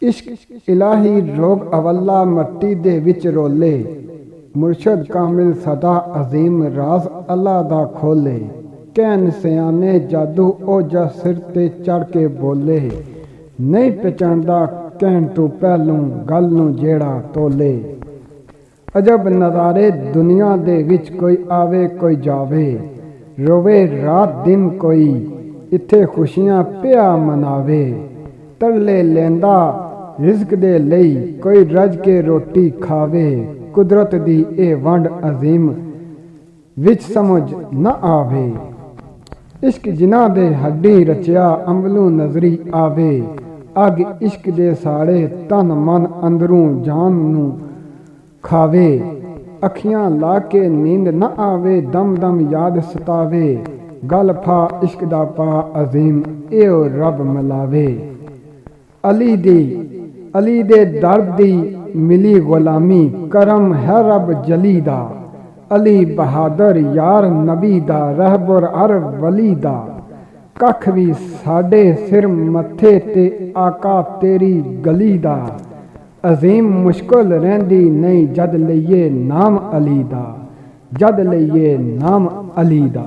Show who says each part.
Speaker 1: इश्क इलाही रोग अवल्ला मट्टी दे विच रोले, मुर्शद कामिल सदा अजीम राज अल्लाह दा खोले। कहन सियाने जादू ओ जा सिर ते चढ़ के बोले, नहीं पहचानदा कहन तू पहलू गल नू जेड़ा तोले। अजब नज़ारे दुनिया दे विच कोई आवे कोई जावे, रोवे रात दिन कोई इत्थे खुशियां पिया मनावे। तरले लेंदा रिज़्क दे लई कोई रज के रोटी खावे, कुदरत दी ए वंड अजीम विच समझ न आवे। इश्क जिन्हां दे हड्डी रचिया अंबलू नजरी आवे, अग इश्क दे साड़े तन मन अंदरों जान नू खावे। अखियां ला के नींद न आवे, दम दम याद सतावे, गल फा इश्क दा पा अजीम एओ रब मिलावे। अली दे दर्द दी मिली गुलामी, करम है रब जली दा। अली बहादुर यार नबी दा, रहबर अर वली दा। कख भी साडे सिर मथे ते आका तेरी गली दा। अजीम मुश्किल रहिंदी नहीं जद लईए नाम अली दा, जद लईए नाम अली दा।